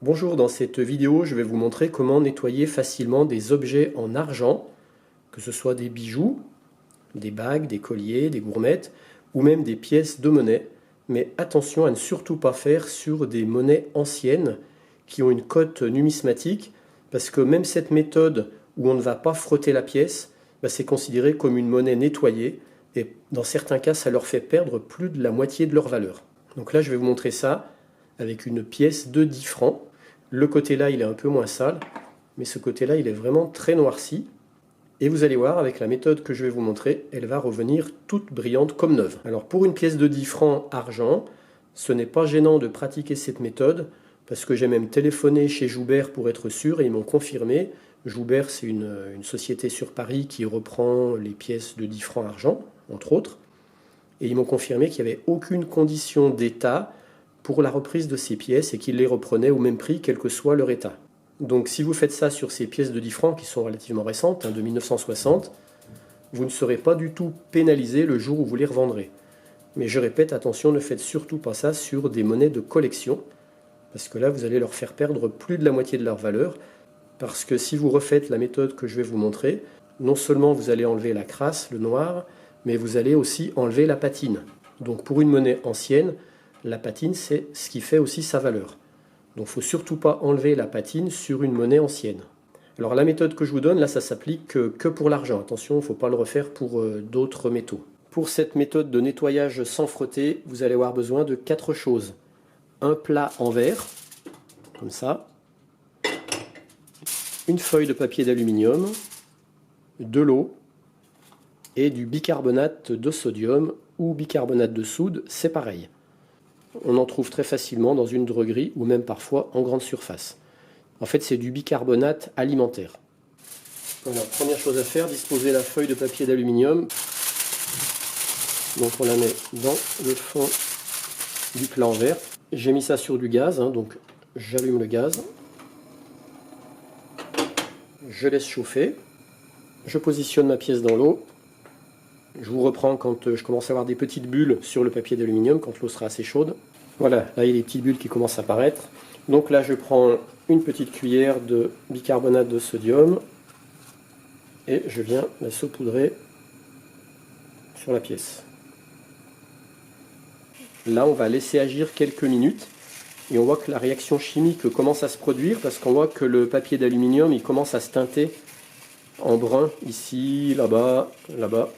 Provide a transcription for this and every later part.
Bonjour, dans cette vidéo, je vais vous montrer comment nettoyer facilement des objets en argent, que ce soit des bijoux, des bagues, des colliers, des gourmettes, ou même des pièces de monnaie. Mais attention à ne surtout pas faire sur des monnaies anciennes qui ont une cote numismatique, parce que même cette méthode où on ne va pas frotter la pièce, c'est considéré comme une monnaie nettoyée, et dans certains cas, ça leur fait perdre plus de la moitié de leur valeur. Donc là, je vais vous montrer ça avec une pièce de 10 francs. Le côté là, il est un peu moins sale, mais ce côté-là, il est vraiment très noirci. Et vous allez voir, avec la méthode que je vais vous montrer, elle va revenir toute brillante comme neuve. Alors pour une pièce de 10 francs argent, ce n'est pas gênant de pratiquer cette méthode, parce que j'ai même téléphoné chez Joubert pour être sûr, et ils m'ont confirmé. Joubert, c'est une société sur Paris qui reprend les pièces de 10 francs argent, entre autres. Et ils m'ont confirmé qu'il n'y avait aucune condition d'état pour la reprise de ces pièces et qu'ils les reprenaient au même prix, quel que soit leur état. Donc si vous faites ça sur ces pièces de 10 francs qui sont relativement récentes, de 1960, vous ne serez pas du tout pénalisé le jour où vous les revendrez. Mais je répète, attention, ne faites surtout pas ça sur des monnaies de collection, parce que là, vous allez leur faire perdre plus de la moitié de leur valeur, parce que si vous refaites la méthode que je vais vous montrer, non seulement vous allez enlever la crasse, le noir, mais vous allez aussi enlever la patine. Donc pour une monnaie ancienne, la patine, c'est ce qui fait aussi sa valeur. Donc il ne faut surtout pas enlever la patine sur une monnaie ancienne. Alors la méthode que je vous donne, là, ça s'applique que pour l'argent. Attention, il ne faut pas le refaire pour d'autres métaux. Pour cette méthode de nettoyage sans frotter, vous allez avoir besoin de 4 choses. Un plat en verre, comme ça. Une feuille de papier d'aluminium, de l'eau et du bicarbonate de sodium ou bicarbonate de soude, c'est pareil. On en trouve très facilement dans une droguerie ou même parfois en grande surface. En fait, c'est du bicarbonate alimentaire. Voilà, première chose à faire, disposer la feuille de papier d'aluminium. Donc on la met dans le fond du plat en verre. J'ai mis ça sur du gaz, donc j'allume le gaz. Je laisse chauffer. Je positionne ma pièce dans l'eau. Je vous reprends quand je commence à avoir des petites bulles sur le papier d'aluminium, quand l'eau sera assez chaude. Voilà, là il y a des petites bulles qui commencent à apparaître. Donc là je prends une petite cuillère de bicarbonate de sodium et je viens la saupoudrer sur la pièce. Là on va laisser agir quelques minutes et on voit que la réaction chimique commence à se produire parce qu'on voit que le papier d'aluminium il commence à se teinter en brun ici, là-bas, là-bas.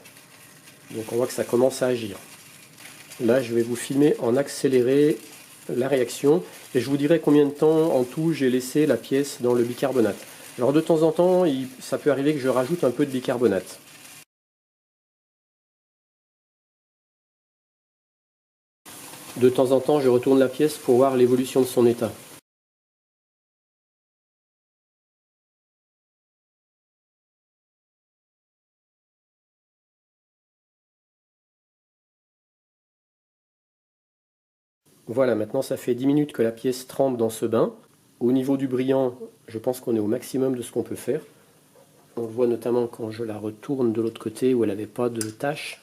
Donc on voit que ça commence à agir. Là, je vais vous filmer en accéléré la réaction et je vous dirai combien de temps en tout j'ai laissé la pièce dans le bicarbonate. Alors de temps en temps, ça peut arriver que je rajoute un peu de bicarbonate. De temps en temps, je retourne la pièce pour voir l'évolution de son état. Voilà, maintenant ça fait 10 minutes que la pièce trempe dans ce bain. Au niveau du brillant, je pense qu'on est au maximum de ce qu'on peut faire. On le voit notamment quand je la retourne de l'autre côté où elle n'avait pas de taches.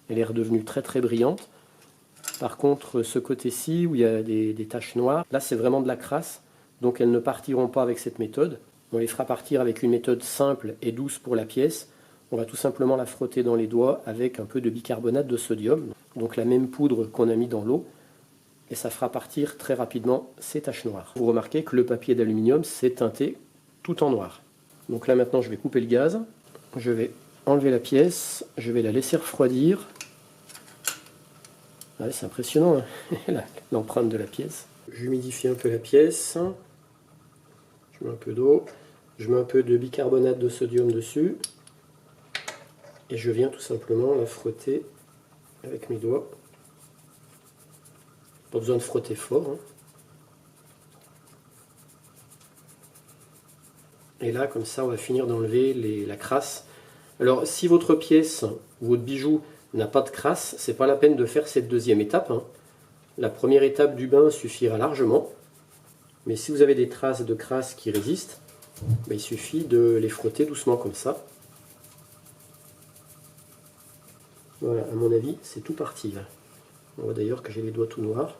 Elle est redevenue très très brillante. Par contre, ce côté-ci où il y a des taches noires, là c'est vraiment de la crasse. Donc elles ne partiront pas avec cette méthode. On les fera partir avec une méthode simple et douce pour la pièce. On va tout simplement la frotter dans les doigts avec un peu de bicarbonate de sodium. Donc la même poudre qu'on a mis dans l'eau. Et ça fera partir très rapidement ces taches noires. Vous remarquez que le papier d'aluminium s'est teinté tout en noir. Donc là maintenant je vais couper le gaz, je vais enlever la pièce, je vais la laisser refroidir. Ouais, c'est impressionnant l'empreinte de la pièce. J'humidifie un peu la pièce, je mets un peu d'eau, je mets un peu de bicarbonate de sodium dessus et je viens tout simplement la frotter avec mes doigts. Pas besoin de frotter fort. Et là, comme ça, on va finir d'enlever la crasse. Alors, si votre pièce ou votre bijou n'a pas de crasse, c'est pas la peine de faire cette deuxième étape. La première étape du bain suffira largement. Mais si vous avez des traces de crasse qui résistent, il suffit de les frotter doucement comme ça. Voilà, à mon avis, c'est tout parti là. On voit d'ailleurs que j'ai les doigts tout noirs.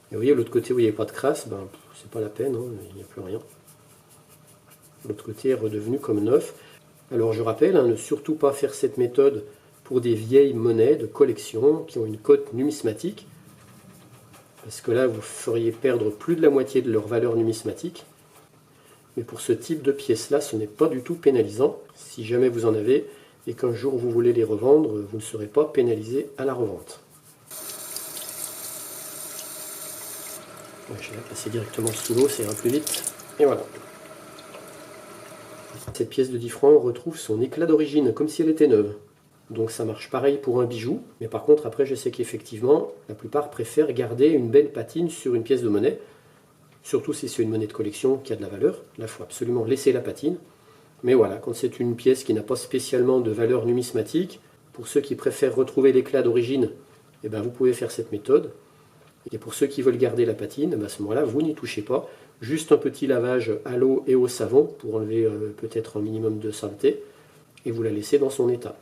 Et vous voyez, l'autre côté où il n'y a pas de crasse, ben, c'est pas la peine, hein, il n'y a plus rien. L'autre côté est redevenu comme neuf. Alors je rappelle, hein, ne surtout pas faire cette méthode pour des vieilles monnaies de collection qui ont une cote numismatique, parce que là vous feriez perdre plus de la moitié de leur valeur numismatique. Mais pour ce type de pièces-là, ce n'est pas du tout pénalisant. Si jamais vous en avez et qu'un jour vous voulez les revendre, vous ne serez pas pénalisé à la revente. Ouais, je vais la passer directement sous l'eau, ça ira plus vite. Et voilà. Cette pièce de 10 francs retrouve son éclat d'origine, comme si elle était neuve. Donc ça marche pareil pour un bijou, mais par contre après je sais qu'effectivement, la plupart préfèrent garder une belle patine sur une pièce de monnaie, surtout si c'est une monnaie de collection qui a de la valeur. Là, il faut absolument laisser la patine. Mais voilà, quand c'est une pièce qui n'a pas spécialement de valeur numismatique, pour ceux qui préfèrent retrouver l'éclat d'origine, eh ben, vous pouvez faire cette méthode. Et pour ceux qui veulent garder la patine, ben, à ce moment-là, vous n'y touchez pas. Juste un petit lavage à l'eau et au savon pour enlever peut-être un minimum de saleté, et vous la laissez dans son état.